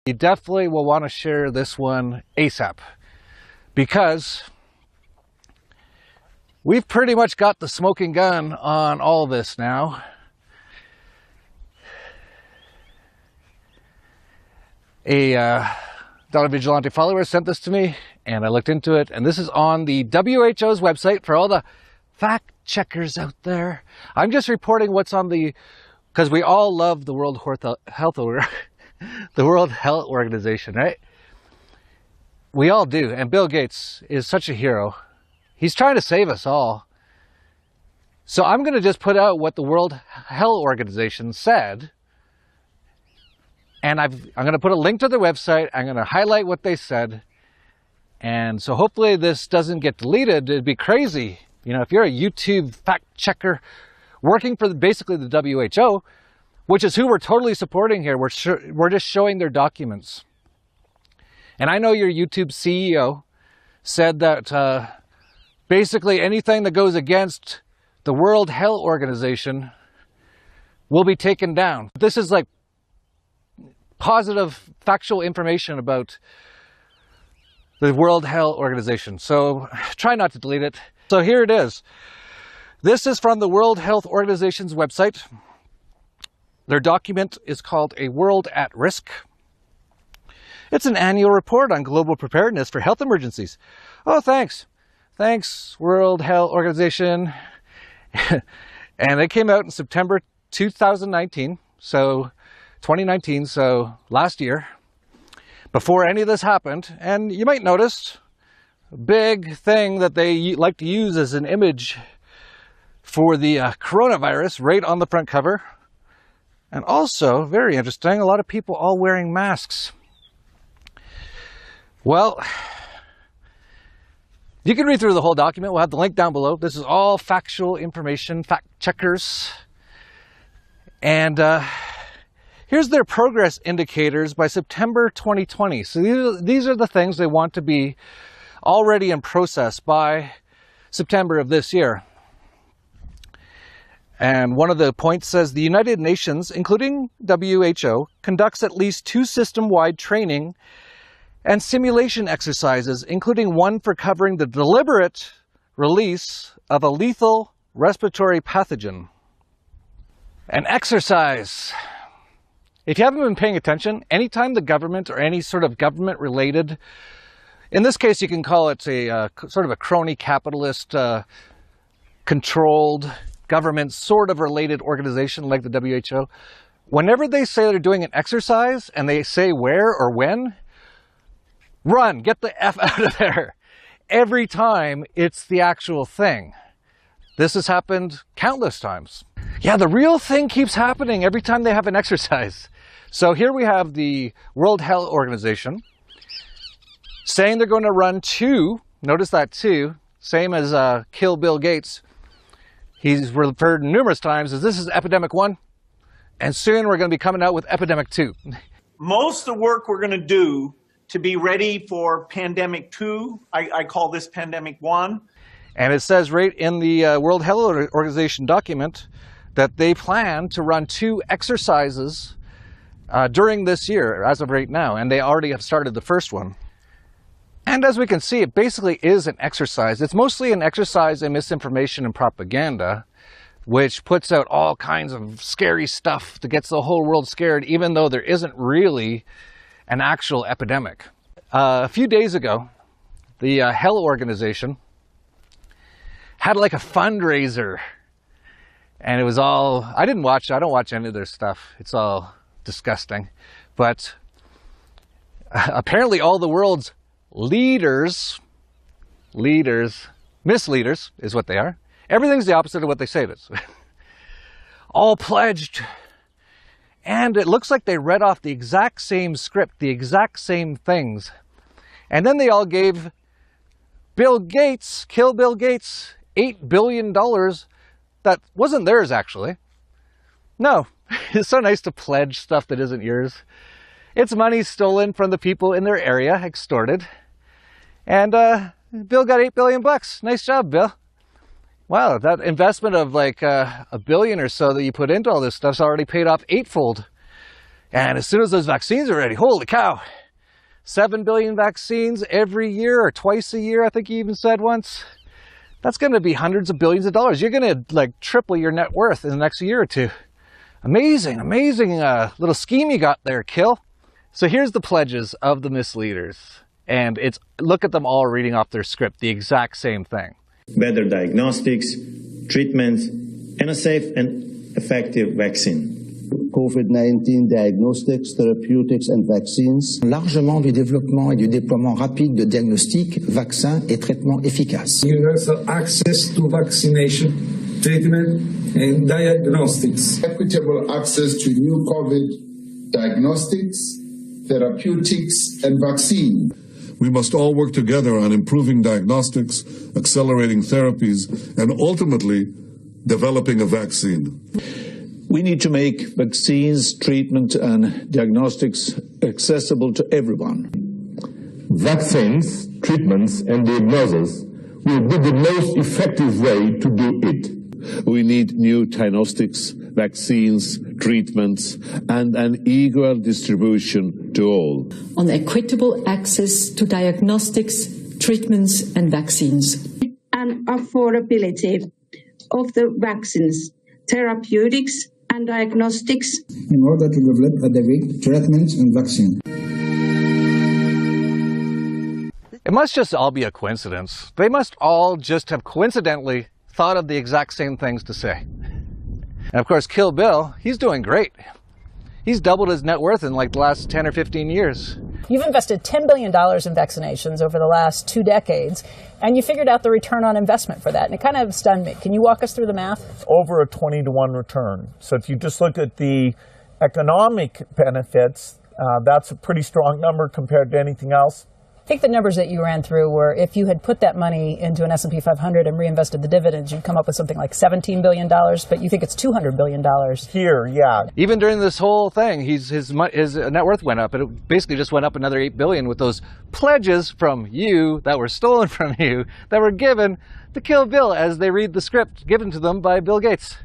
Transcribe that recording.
You definitely will want to share this one ASAP, because we've pretty much got the smoking gun on all this now. A Dollar Vigilante follower sent this to me, and I looked into it, and this is on the WHO's website for all the fact checkers out there. I'm just reporting what's on the, because we all love the World Health Organization, right? We all do, and Bill Gates is such a hero. He's trying to save us all. So I'm going to just put out what the World Health Organization said, and I'm going to put a link to their website. I'm going to highlight what they said, and so hopefully this doesn't get deleted. It'd be crazy. You know, if you're a YouTube fact checker working for basically the WHO, which is who we're totally supporting here, we're just showing their documents. And I know your YouTube CEO said that basically anything that goes against the World Health Organization will be taken down. This is like positive, factual information about the World Health Organization. So try not to delete it. So here it is. This is from the World Health Organization's website. Their document is called A World at Risk. It's an annual report on global preparedness for health emergencies. Oh, thanks. Thanks, World Health Organization. And it came out in September 2019, so 2019, so last year, before any of this happened. And you might notice a big thing that they like to use as an image for the coronavirus right on the front cover. And also, very interesting, a lot of people all wearing masks. Well, you can read through the whole document. We'll have the link down below. This is all factual information, fact checkers. And here's their progress indicators by September 2020. So these are the things they want to be already in process by September of this year. And one of the points says the United Nations, including WHO, conducts at least 2 system-wide training and simulation exercises, including one for covering the deliberate release of a lethal respiratory pathogen. An exercise. If you haven't been paying attention, anytime the government or any sort of government-related, in this case you can call it a sort of a crony capitalist controlled government sort of related organization like the WHO, whenever they say they're doing an exercise and they say where or when, run, get the F out of there. Every time it's the actual thing. This has happened countless times. Yeah, the real thing keeps happening every time they have an exercise. So here we have the World Health Organization saying they're going to run 2, notice that 2, same as kill Bill Gates. He's referred numerous times as this is epidemic 1, and soon we're going to be coming out with epidemic 2. Most of the work we're going to do to be ready for pandemic 2, I call this pandemic 1. And it says right in the World Health Organization document that they plan to run 2 exercises during this year, as of right now, and they already have started the first one. And as we can see, it basically is an exercise. It's mostly an exercise in misinformation and propaganda, which puts out all kinds of scary stuff that gets the whole world scared, even though there isn't really an actual epidemic. A few days ago, the Health Organization had like a fundraiser, and it was all, I don't watch any of their stuff. It's all disgusting. But apparently all the world's leaders, misleaders is what they are. Everything's the opposite of what they say it is. All pledged. And it looks like they read off the exact same script, the exact same things. And then they all gave Bill Gates, kill Bill Gates, $8 billion that wasn't theirs, actually. No, it's so nice to pledge stuff that isn't yours. It's money stolen from the people in their area, extorted. And Bill got $8 billion. Nice job, Bill. Wow, that investment of like $1 billion or so that you put into all this stuff's already paid off 8-fold. And as soon as those vaccines are ready, holy cow, 7 billion vaccines every year or twice a year, I think he even said once. That's going to be hundreds of billions of dollars. You're going to like triple your net worth in the next year or two. Amazing, amazing little scheme you got there, Kill. So here's the pledges of the misleaders. And look at them all reading off their script, the exact same thing. Better diagnostics, treatment, and a safe and effective vaccine. COVID-19 diagnostics, therapeutics and vaccines. Largement du développement et du déploiement rapide de diagnostics, vaccins et traitements efficaces. Universal access to vaccination, treatment and diagnostics. Equitable access to new COVID diagnostics, therapeutics and vaccine. We must all work together on improving diagnostics, accelerating therapies, and ultimately developing a vaccine. We need to make vaccines, treatment, and diagnostics accessible to everyone. Vaccines, treatments, and diagnosis will be the most effective way to do it. We need new diagnostics, vaccines, treatments, and an equal distribution to all. On equitable access to diagnostics, treatments, and vaccines. And affordability of the vaccines, therapeutics, and diagnostics in order to develop adequate treatments and vaccine. It must just all be a coincidence. They must all just have coincidentally thought of the exact same things to say. And of course, Kill Bill, he's doing great. He's doubled his net worth in like the last 10 or 15 years. You've invested $10 billion in vaccinations over the last 2 decades, and you figured out the return on investment for that, and it kind of stunned me. Can you walk us through the math? Over a 20-to-1 return. So if you just look at the economic benefits, that's a pretty strong number compared to anything else. I think the numbers that you ran through were if you had put that money into an S&P 500 and reinvested the dividends, you'd come up with something like $17 billion, but you think it's $200 billion. Here, yeah. Even during this whole thing, his net worth went up. It basically just went up another $8 billion with those pledges from you that were stolen from you that were given to Kill Bill as they read the script given to them by Bill Gates.